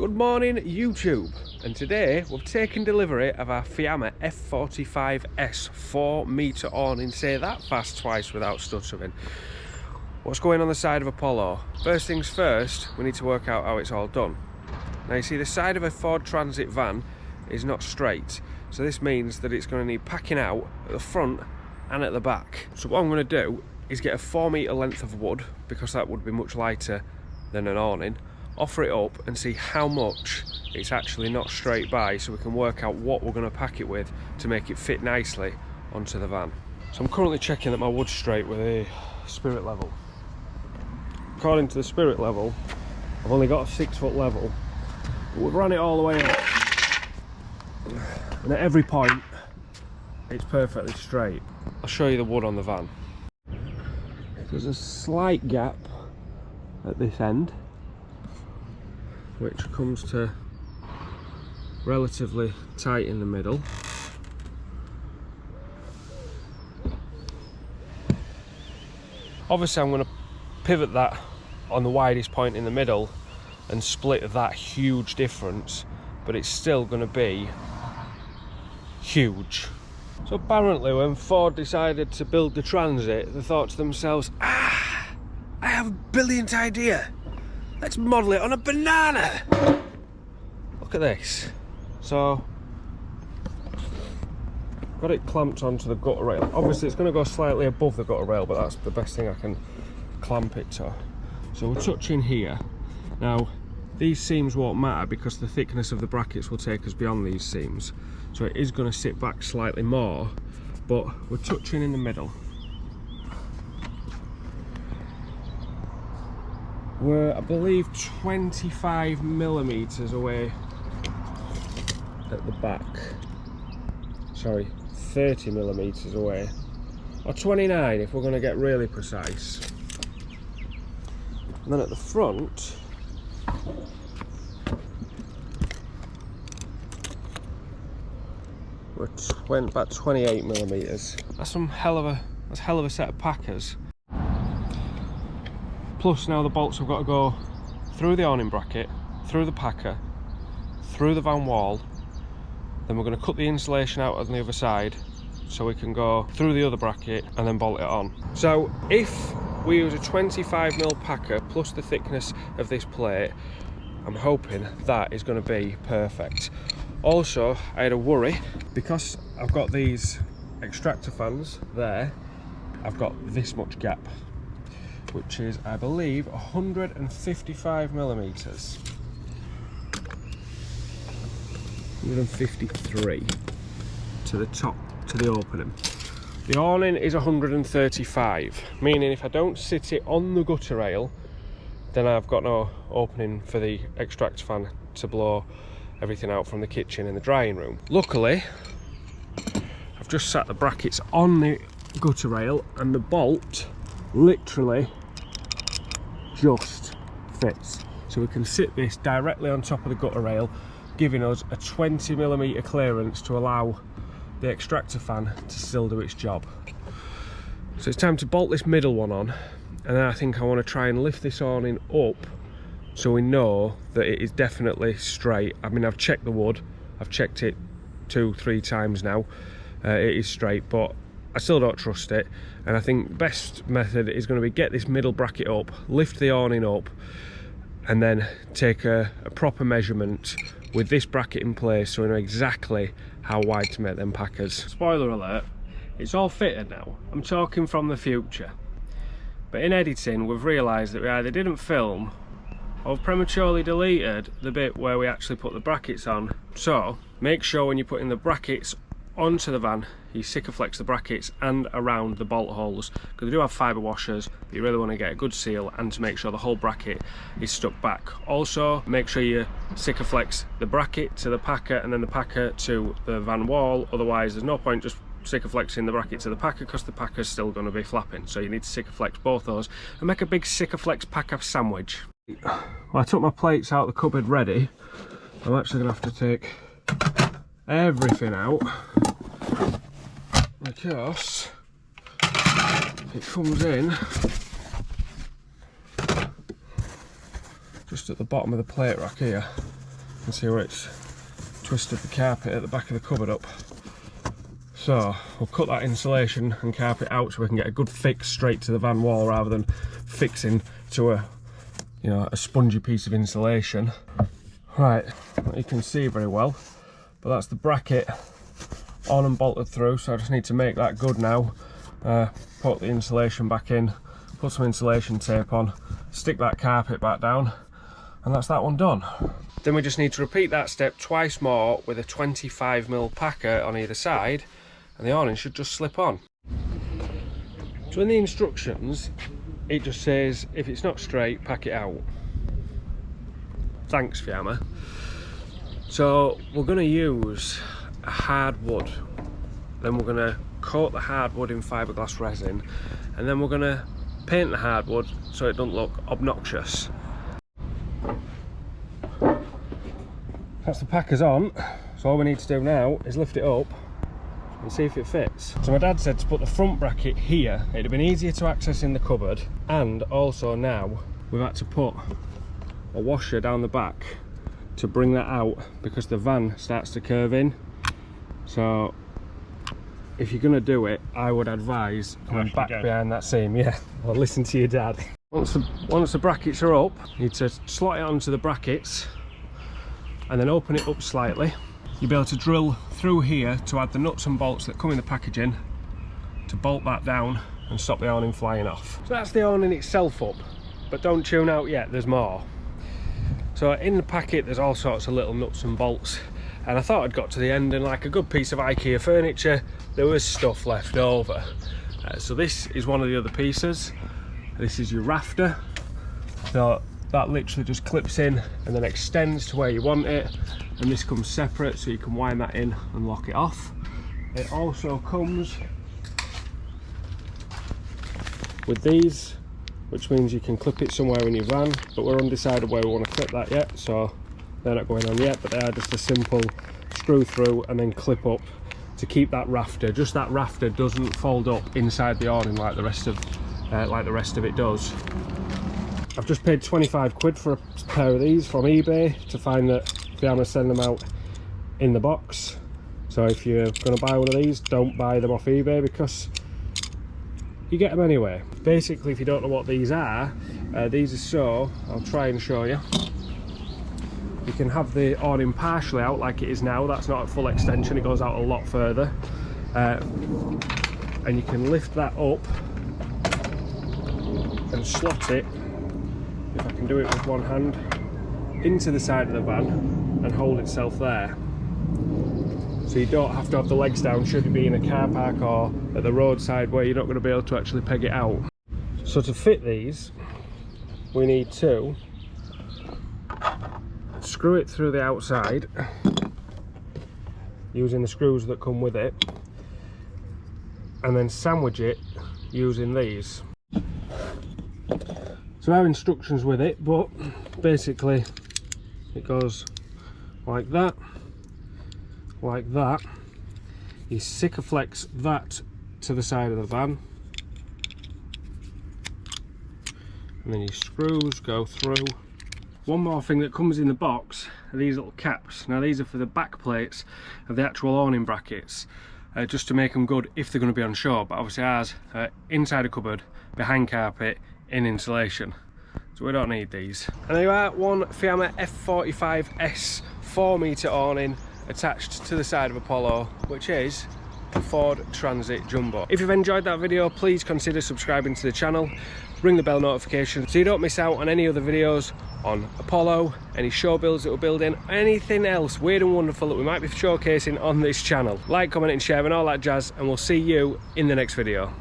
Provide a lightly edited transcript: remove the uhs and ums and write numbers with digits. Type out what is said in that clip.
Good morning YouTube, and today we've taken delivery of our Fiamma F45S 4-metre awning. Say that fast twice without stuttering. What's going on the side of Apollo? First things first, we need to work out how it's all done. Now you see, the side of a Ford Transit van is not straight, so this means that it's going to need packing out at the front and at the back. So what I'm going to do is get a 4-metre length of wood, because that would be much lighter than an awning, offer it up and see how much it's actually not straight by, so we can work out what we're going to pack it with to make it fit nicely onto the van. So I'm currently checking that my wood's straight with a spirit level. According to the spirit level, I've only got a 6-foot level, but we've run it all the way up, and at every point it's perfectly straight. I'll show you the wood on the van. There's a slight gap at this end, which comes to relatively tight in the middle. Obviously I'm going to pivot that on the widest point in the middle and split that huge difference, but it's still going to be huge. So apparently when Ford decided to build the Transit, they thought to themselves, I have a brilliant idea. Let's model it on a banana. Look at this. So, got it clamped onto the gutter rail. Obviously it's going to go slightly above the gutter rail, but that's the best thing I can clamp it to. So we're touching here. Now, these seams won't matter because the thickness of the brackets will take us beyond these seams. So it is going to sit back slightly more, but we're touching in the middle. We're, I believe, 25mm away at the back. Sorry, 30mm away. Or 29 if we're going to get really precise. And then at the front, we're about 28mm. That's hell of a set of packers. Plus now the bolts have got to go through the awning bracket, through the packer, through the van wall. Then we're going to cut the insulation out on the other side so we can go through the other bracket and then bolt it on. So if we use a 25mm packer plus the thickness of this plate, I'm hoping that is going to be perfect. Also, I had a worry because I've got these extractor fans there. I've got this much gap, which is, I believe, 155mm. 153 to the top, to the opening. The awning is 135, meaning if I don't sit it on the gutter rail, then I've got no opening for the extractor fan to blow everything out from the kitchen and the drying room. Luckily, I've just sat the brackets on the gutter rail and the bolt literally just fits, so we can sit this directly on top of the gutter rail, giving us a 20mm clearance to allow the extractor fan to still do its job. So it's time to bolt this middle one on, and then I think I want to try and lift this awning up so we know that it is definitely straight. I mean, I've checked the wood, I've checked it 2-3 times now, it is straight, but I still don't trust it, and I think the best method is going to be get this middle bracket up, lift the awning up, and then take a proper measurement with this bracket in place so we know exactly how wide to make them packers. Spoiler alert, it's all fitted now. I'm talking from the future. But in editing, we've realised that we either didn't film or prematurely deleted the bit where we actually put the brackets on. So make sure when you're putting the brackets onto the van, you Sikaflex the brackets and around the bolt holes, because they do have fibre washers, but you really want to get a good seal and to make sure the whole bracket is stuck back. Also, make sure you Sikaflex the bracket to the packer and then the packer to the van wall, otherwise there's no point just Sikaflexing the bracket to the packer because the packer's still going to be flapping. So you need to Sikaflex both those and make a big Sikaflex packer sandwich. Well, I took my plates out of the cupboard ready. I'm actually going to have to take everything out because it comes in just at the bottom of the plate rack here. You can see where it's twisted the carpet at the back of the cupboard up. So we'll cut that insulation and carpet out so we can get a good fix straight to the van wall rather than fixing to a spongy piece of insulation. Right, you can see very well, but that's the bracket on and bolted through, so I just need to make that good now. Put the insulation back in, put some insulation tape on, stick that carpet back down, and that's that one done. Then we just need to repeat that step twice more with a 25mm packer on either side, and the awning should just slip on. So in the instructions it just says if it's not straight, pack it out. Thanks, Fiamma. So we're going to use a hard wood, then we're going to coat the hardwood in fiberglass resin, and then we're going to paint the hardwood so it doesn't look obnoxious. That's the packers on, so all we need to do now is lift it up and see if it fits. So my dad said to put the front bracket here. It'd have been easier to access in the cupboard, and also now we've had to put a washer down the back to bring that out because the van starts to curve in. So if you're going to do it, I would advise coming back behind that seam, yeah, or listen to your dad. Once the brackets are up, you need to slot it onto the brackets and then open it up slightly. You'll be able to drill through here to add the nuts and bolts that come in the packaging to bolt that down and stop the awning flying off. So that's the awning itself up, but don't tune out yet, there's more. So in the packet there's all sorts of little nuts and bolts, and I thought I'd got to the end, and like a good piece of IKEA furniture there was stuff left over. So this is one of the other pieces. This is your rafter. So that literally just clips in and then extends to where you want it, and this comes separate so you can wind that in and lock it off. It also comes with these, which means you can clip it somewhere in your van, but we're undecided where we want to clip that yet, so they're not going on yet, but they are just a simple screw through and then clip up to keep that rafter. Just that rafter doesn't fold up inside the awning like the rest of it does. I've just paid 25 quid for a pair of these from eBay to find that Fiamma send them out in the box. So if you're going to buy one of these, don't buy them off eBay because you get them anyway. Basically, if you don't know what these are so, I'll try and show you. You can have the awning partially out like it is now. That's not a full extension, it goes out a lot further. And you can lift that up and slot it, if I can do it with one hand, into the side of the van and hold itself there. So you don't have to have the legs down should you be in a car park or at the roadside where you're not going to be able to actually peg it out. So to fit these, we need to screw it through the outside using the screws that come with it, and then sandwich it using these. So I have instructions with it, but basically it goes like that, like that. You Sikaflex that to the side of the van, and then your screws go through. One more thing that comes in the box are these little caps. Now these are for the back plates of the actual awning brackets, just to make them good if they're going to be on shore, but obviously ours are inside a cupboard, behind carpet, in insulation, so we don't need these. And there you are, one Fiamma F45S 4-metre awning attached to the side of a Polo, which is a Ford Transit Jumbo. If you've enjoyed that video, please consider subscribing to the channel, ring the bell notification so you don't miss out on any other videos on Apollo, any show builds that we're building, anything else weird and wonderful that we might be showcasing on this channel. Like, comment and share and all that jazz, and we'll see you in the next video.